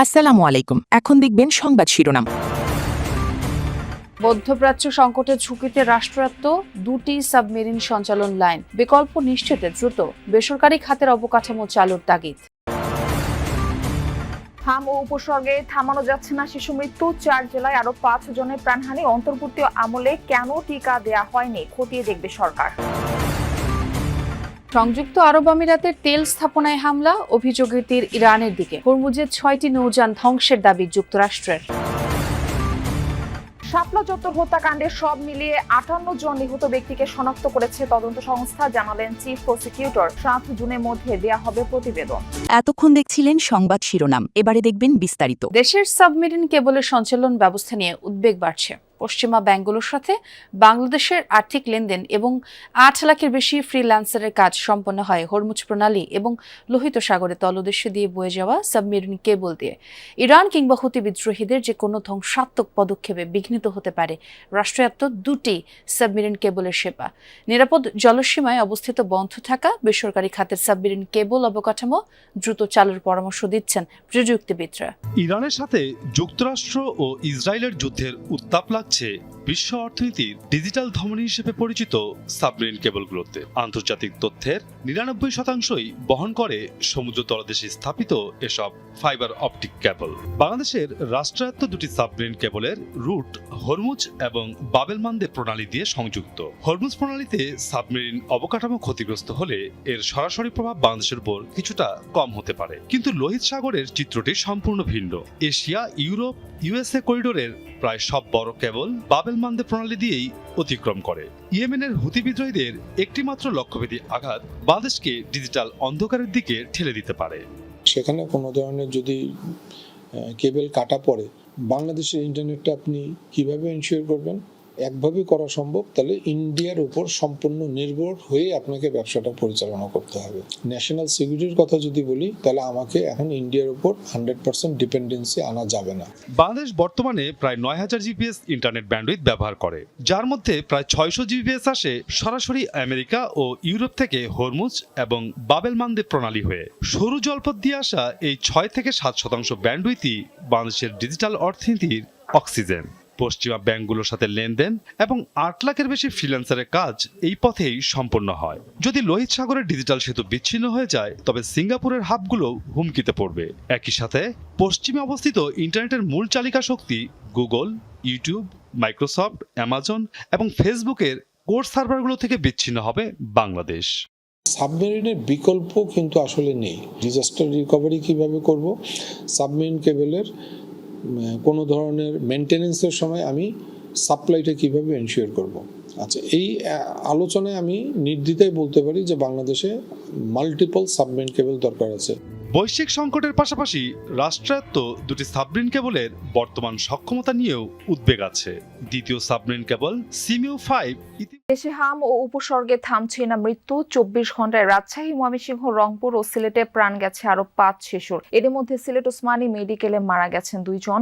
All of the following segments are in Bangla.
আসসালামু আলাইকুম। এখন দেখবেন সংবাদ শিরোনাম। মধ্যপ্রাচ্য সংকটের ঝুঁকিতে রাষ্ট্রায়ত্ত দুটি সাবমেরিন সঞ্চালন লাইন, বিকল্প নিশ্চিতে দ্রুত বেসরকারি খাতের অবকাঠামো চালুর তাগিদ। হাম ও উপসর্গে থামানো যাচ্ছে না শিশু মৃত্যু, 4 জেলায় আরো 5 জনের প্রাণহানি। অন্তর্বর্তী আমলে কেন টিকা দেয়া হয়নি খতিয়ে দেখবে সরকার। সংযুক্ত আরব আমিরাতের তেল স্থাপনায় হামলা, অভিযোগের তীর ইরানের দিকে। হরমুজের 6টি নৌযান ধ্বংসের দাবি যুক্তরাষ্ট্রের। শাপলা চত্বর হত্যাকাণ্ডে সব মিলিয়ে 58 জন নিহত ব্যক্তিকে শনাক্ত করেছে তদন্ত সংস্থা, জানালেন চিফ প্রসিকিউটর। 7 জুনের মধ্যে দেয়া হবে প্রতিবেদন। এতক্ষণ দেখছিলেন সংবাদ শিরোনাম, এবারে দেখবেন বিস্তারিত। দেশের সাবমেরিন কেবলের সঞ্চালন ব্যবস্থা নিয়ে উদ্বেগ বাড়ছে। পশ্চিমা ব্যাংকগুলোর সাথে বাংলাদেশের আর্থিক লেনদেন এবং 8 লাখের বেশি ফ্রিল্যান্সারের কাজ সম্পন্ন হয় হরমুজ প্রণালী এবং লোহিত সাগরে তলদেশে দিয়ে বয়ে যাওয়া সাবমেরিন কেবল দিয়ে। ইরান কিংবা হুতি বিদ্রোহীদের যে কোনো ধ্বংসাত্মক পদক্ষেপে বিঘ্নিত হতে পারে রাষ্ট্রায়ত্ত দুটি সাবমেরিন কেবলের সেবা। নিরাপদ জলসীমায় অবস্থিত বন্ধ থাকা বেসরকারি খাতের সাবমেরিন কেবল অবকাঠামো দ্রুত চালুর পরামর্শ দিচ্ছেন প্রযুক্তিবিদরা। ইরানের সাথে যুক্তরাষ্ট্র ও ইসরায়েলের যুদ্ধের উত্তাপ লাগছে বিশ্ব অর্থনীতির ডিজিটাল ধমনী হিসেবে পরিচিত সাবমেরিন কেবলগুলোতে। আন্তর্জাতিক তথ্যের 99%ই বহন করে সমুদ্র তলদেশে স্থাপিত এসব ফাইবার অপটিক কেবল। বাংলাদেশের রাষ্ট্রায়ত্ত দুটি সাবমেরিন কেবলের রুট হরমুজ এবং বাবেল মান্দে প্রণালী দিয়ে সংযুক্ত। হরমুজ প্রণালীতে সাবমেরিন অবকাঠামো ক্ষতিগ্রস্ত হলে এর সরাসরি প্রভাব বাংলাদেশের উপর কিছুটা কম হতে পারে, কিন্তু লোহিত সাগরের চিত্রটি সম্পূর্ণ ভিন্ন। এশিয়া, ইউরোপ, ইউএসএ করিডোরের প্রায় সব বড় কেবল বাবেল মান্দে প্রণালী দিয়েই অতিক্রম করে। ইয়েমেনের হুতি বিদ্রোহীদের একটি মাত্র লক্ষ্যভেদী আঘাত বাংলাদেশকে ডিজিটাল অন্ধকারের দিকে ঠেলে দিতে পারে। সেখানে কোনো ধরনের যদি কেবল কাটা পড়ে, বাংলাদেশের ইন্টারনেটটা আপনি কিভাবে এনশিওর করবেন? একভাবে করা সম্ভব, তাহলে ইন্ডিয়ার উপর সম্পূর্ণ নির্ভর হয়ে আপনাকে ব্যবসাটা পরিচালনা করতে হবে। ন্যাশনাল সিকিউরিটির কথা যদি বলি, তাহলে আমাকে এখন ইন্ডিয়ার উপর 100% ডিপেন্ডেন্সি আনা যাবে না। বাংলাদেশ বর্তমানে প্রায় 9000 জিপিএস ইন্টারনেট ব্যান্ডউইথ ব্যবহার করে, যার মধ্যে প্রায় 600 জিপিএস আসে সরাসরি আমেরিকা ও ইউরোপ থেকে হরমুজ এবং বাবেল মান্দে প্রণালী হয়ে। সরু জলপথ দিয়ে আসা এই 6 থেকে 7% ব্যান্ডউইথই বাংলাদেশের ডিজিটাল অর্থনীতির অক্সিজেন। পশ্চিমা ব্যাংকগুলোর সাথে লেনদেন এবং 8 লাখের বেশি ফ্রিল্যান্সারের কাজ এই পথেই সম্পন্ন হয়। যদি লোহিত সাগরের ডিজিটাল সেতু বিচ্ছিন্ন হয়ে যায়, তবে সিঙ্গাপুরের হাবগুলো হুমকিতে পড়বে। একই সাথে পশ্চিমে অবস্থিত ইন্টারনেটের মূল চালিকা শক্তি গুগল, ইউটিউব, মাইক্রোসফট, অ্যামাজন এবং ফেসবুকের কোর সার্ভারগুলো থেকে বিচ্ছিন্ন হবে বাংলাদেশ। সাবমেরিনের বিকল্প কিন্তু আসলে নেই। ডিজাস্টার রিকভারি কিভাবে করব? সাবমেরিন কেবলের কোনো ধরনের মেনটেনেন্সের সময় আমি সাপ্লাইটা কিভাবে এনশিওর করব? আচ্ছা, এই আলোচনায় আমি নির্দ্বিধায় বলতে পারি যে বাংলাদেশে মাল্টিপল সাবমেরিন কেবল দরকার আছে। বৈশ্বিক সংকটের পাশাপাশি রাষ্ট্রায়ত্ত দুটি সাবমেরিন কেবলের বর্তমান সক্ষমতা নিয়েও উদ্বেগ আছে। দ্বিতীয় সাবমেরিন কেবল সিমিউ 5 দেশে হাম ও উপসর্গে থামছে না মৃত্যু। 24 ঘন্টায় রাজশাহী, ময়মনসিংহ, রংপুর ও সিলেটে প্রাণ গেছে আরো 5 শিশুর। এর মধ্যে সিলেট ওসমানী মেডিকেলে মারা গেছেন 2 জন।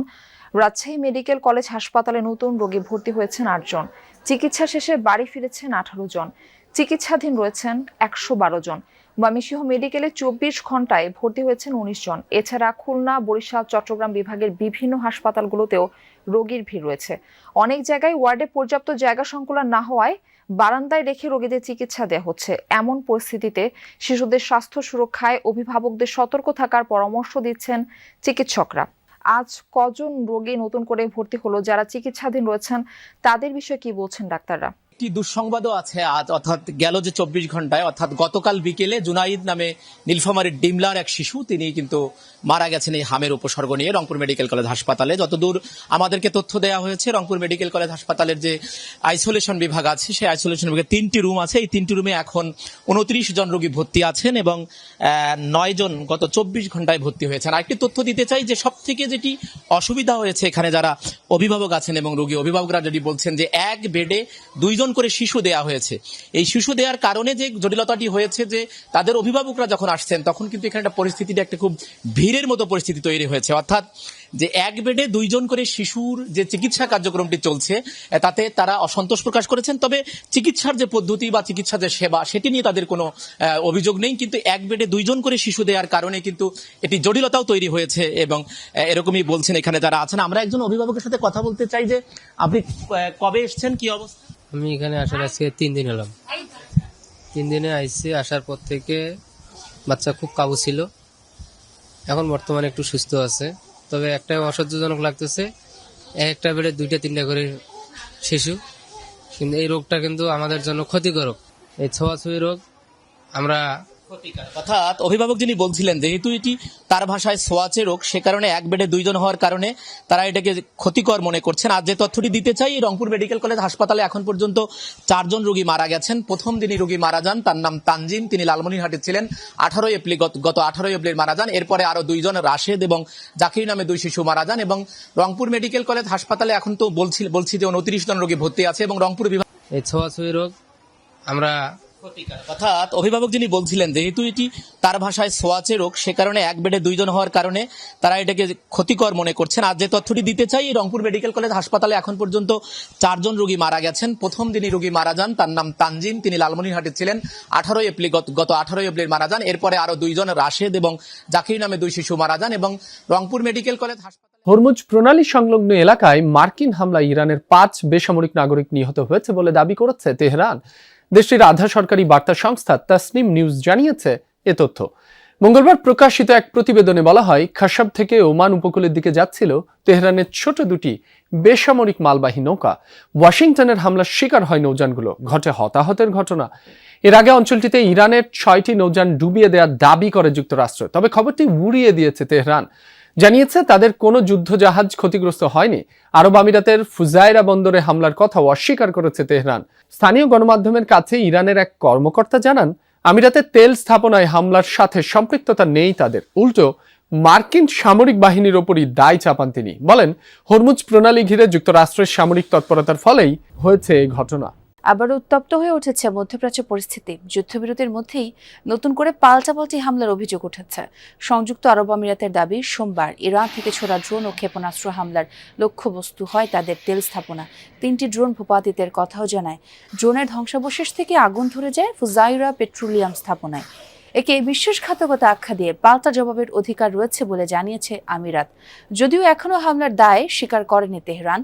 রাজশাহী মেডিকেল কলেজ হাসপাতালে নতুন রোগী ভর্তি হয়েছেন 8 জন। চিকিৎসা শেষে বাড়ি ফিরেছেন 18 জন। চিকিৎসাধীন রয়েছেন 112 জন। ময়মনসিংহ মেডিকেলে 24 ঘন্টায় ভর্তি হয়েছেন 19 জন। এছাড়া খুলনা, বরিশাল, চট্টগ্রাম বিভাগের বিভিন্ন হাসপাতালগুলোতেও রোগীর ভিড় রয়েছে। অনেক জায়গায় ওয়ার্ডে পর্যাপ্ত জায়গা সংকুলন না হওয়ায় বারান্দায় রেখে রোগীদের চিকিৎসা দেওয়া হচ্ছে। এমন পরিস্থিতিতে শিশুদের স্বাস্থ্য সুরক্ষায় অভিভাবকদের সতর্ক থাকার পরামর্শ দিচ্ছেন চিকিৎসকরা। আজ কজন রোগী নতুন করে ভর্তি হলো, যারা চিকিৎসাধীন রয়েছেন তাদের বিষয়ে কি বলছেন ডাক্তাররা? একটি দুঃসংবাদও আছে আজ, অর্থাৎ গেল যে 24 ঘন্টায়, অর্থাৎ গতকাল বিকেলে জুনাইদ নামে নীলফামারীর ডিমলার এক শিশু, তিনি কিন্তু মারা গেছেন এই হামের উপসর্গ নিয়ে রংপুর মেডিকেল কলেজ হাসপাতালে। যতদূর আমাদেরকে তথ্য দেওয়া হয়েছে, রংপুর মেডিকেল কলেজ হাসপাতালের যে আইসোলেশন বিভাগ আছে, সেই আইসোলেশন বিভাগে 3টি রুম আছে। এই 3টি রুমে এখন 29 জন রোগী ভর্তি আছেন এবং 9 জন গত 24 ঘন্টায় ভর্তি হয়েছেন। আরেকটি তথ্য দিতে চাই যে সব থেকে যেটি অসুবিধা হয়েছে, এখানে যারা অভিভাবক আছেন এবং রোগী অভিভাবকরা যদি বলছেন যে এক বেডে 2 জন দুইজন করে শিশু দেয়া হয়েছে। এই শিশু দেওয়ার কারণে যে জটিলতাটি হয়েছে যে তাদের অভিভাবকরা যখন আসছেন তখন কিন্তু এখানে একটা পরিস্থিতিটা একটা খুব ভিড়ের মতো পরিস্থিতি তৈরি হয়েছে, অর্থাৎ যে এক বেডে দুইজন করে শিশুর যে চিকিৎসা কার্যক্রমটি চলছে তাতে তারা অসন্তোষ প্রকাশ করেছেন। তবে চিকিৎসার যে পদ্ধতি বা চিকিৎসার যে সেবা সেটি নিয়ে তাদের কোনো অভিযোগ নেই, কিন্তু এক বেডে দুইজন করে শিশু দেওয়ার কারণে কিন্তু এটি জটিলতাও তৈরি হয়েছে এবং এরকমই বলছেন এখানে যারা আছেন। আমরা একজন অভিভাবকের সাথে কথা বলতে চাই যে আপনি কবে এসেছেন, কি অবস্থা? আমি এখানে আসার আজকে 3 দিন এলাম। 3 দিনে আইসি, আসার পর থেকে বাচ্চা খুব কাবু ছিল, এখন বর্তমানে একটু সুস্থ আছে। তবে একটা অসহ্যজনক লাগতেছে, একটা বেডে 2-3টা করে শিশু, কিন্তু এই রোগটা কিন্তু আমাদের জন্য ক্ষতিকারক। এই ছোঁয়াছুঁয়ি রোগ আমরা অর্থাৎ অভিভাবক যিনি বলছিলেন যেহেতু এটি তার ভাষায় ছোঁয়াচে রোগ, সে কারণে এক বেডে দুইজন হওয়ার কারণে তারা এটাকে ক্ষতিকর মনে করছেন। আর যে তথ্যটি দিতে চাই, রংপুর মেডিকেল কলেজ হাসপাতালে এখন পর্যন্ত 4 জন রোগী মারা গেছেন। প্রথম দিনই রোগী মারা যান, তার নাম তানজিম, তিনি লালমনিরহাটে ছিলেন। 18 এপ্রিল গত 18 এপ্রিল মারা যান। এরপরে আরো 2 জন রাশেদ এবং জাকির নামে 2 শিশু মারা যান। এবং রংপুর মেডিকেল কলেজ হাসপাতালে এখন তো বলছি যে 29 জন রোগী ভর্তি আছে এবং রংপুর বিভাগ এই ছোঁয়াছুঁয়ি রোগ আমরা অর্থাৎ অভিভাবক যিনি বলছিলেন যেহেতু এটি তার ভাষায় ছোঁয়াচে রোগ, সে কারণে এক বেডে দুইজন হওয়ার কারণে তারা এটাকে ক্ষতিকর মনে করছেন। আর যে তথ্যটি দিতে চাই, রংপুর মেডিকেল কলেজ হাসপাতালে এখন পর্যন্ত 4 জন রোগী মারা গেছেন। প্রথম দিনই রোগী মারা যান, তার নাম তানজিম, তিনি লালমনিরহাটে ছিলেন। 18 এপ্রিল গত 18 এপ্রিল মারা যান। এরপরে আরো 2 জন রাশেদ এবং জাকির নামে 2 শিশু মারা যান। এবং রংপুর মেডিকেল কলেজ হাসপাতাল হরমুজ প্রণালী সংলগ্ন এলাকায় মার্কিন হামলায় ইরানের 5 বেসামরিক নাগরিক নিহত হয়েছে বলে দাবি করেছে তেহরান। দেশটির আধা সরকারি বার্তা সংস্থা তাসনিম নিউজ জানিয়েছে এ তথ্য। মঙ্গলবার প্রকাশিত এক প্রতিবেদনে বলা হয়, খাসাব থেকে ওমান উপকূলের দিকে যাচ্ছিল তেহরানের ছোট 2টি বেসামরিক মালবাহী নৌকা। ওয়াশিংটনের হামলার শিকার হয় নৌযানগুলো, ঘটে হতাহতের ঘটনা। এর আগে অঞ্চলটিতে ইরানের 6টি নৌযান ডুবিয়ে দেওয়ার দাবি করে যুক্তরাষ্ট্র, তবে খবরটি উড়িয়ে দিয়েছে তেহরান। জানিয়েছে তাদের কোনো যুদ্ধজাহাজ ক্ষতিগ্রস্ত হয়নি। আরব আমিরাতের ফুজায়রা বন্দরে হামলার কথা অস্বীকার করেছে তেহরান। স্থানীয় গণমাধ্যমের কাছে ইরানের এক কর্মকর্তা জানান, আমিরাতের তেল স্থাপনায় হামলার সাথে সম্পৃক্ততা নেই তাদের। উল্টো মার্কিন সামরিক বাহিনীর ওপরই দায় চাপান তিনি। বলেন, হরমুজ প্রণালী ঘিরে যুক্তরাষ্ট্রের সামরিক তৎপরতার ফলেই হয়েছে এই ঘটনা। আবারও উত্তপ্ত হয়ে উঠেছে মধ্যপ্রাচ্যের পরিস্থিতি। যুদ্ধবিরতির মধ্যেই নতুন করে পাল্টাপাল্টি হামলার অভিযোগ উঠেছে। সংযুক্ত আরব আমিরাতের দাবি, সোমবার ইরান থেকে ছোড়া ড্রোন ও ক্ষেপণাস্ত্র হামলার লক্ষ্যবস্তু হয় তাদের তেল স্থাপনা। 3টি ড্রোন ভূপাতিতের কথাও জানায়। ড্রোনের ধ্বংসাবশেষ থেকে আগুন ধরে যায় ফুজাইরা পেট্রোলিয়াম স্থাপনায়। একে বিশ্বাসঘাতকতা আখ্যা দিয়ে পাল্টা জবাবের অধিকার রয়েছে বলে জানিয়েছে আমিরাত। যদিও এখনও হামলার দায় স্বীকার করেনি তেহরান।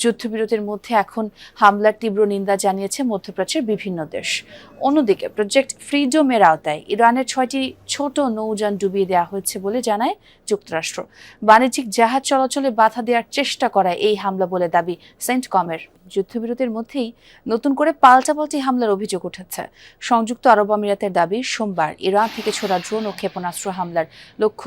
যুদ্ধবিরতির মধ্যে এখন হামলার তীব্র নিন্দা জানিয়েছে মধ্যপ্রাচ্যের বিভিন্ন দেশ। অন্যদিকে প্রজেক্ট ফ্রিডমের আওতায় ইরানের 6টি ছোট নৌযান ডুবিয়ে দেওয়া হয়েছে বলে জানায় যুক্তরাষ্ট্র। বাণিজ্যিক জাহাজ চলাচলে বাধা দেওয়ার চেষ্টা করায় এই হামলা বলে দাবি সেন্টকমের। যুদ্ধবিরতির মধ্যেই নতুন করে পাল্টাপাল্টি হামলার অভিযোগ উঠেছে। সংযুক্ত আরব আমিরাতের দাবি, সোমবার ইরান থেকে ছোড়া ড্রোন ও ক্ষেপণাস্ত্র হামলার লক্ষ্য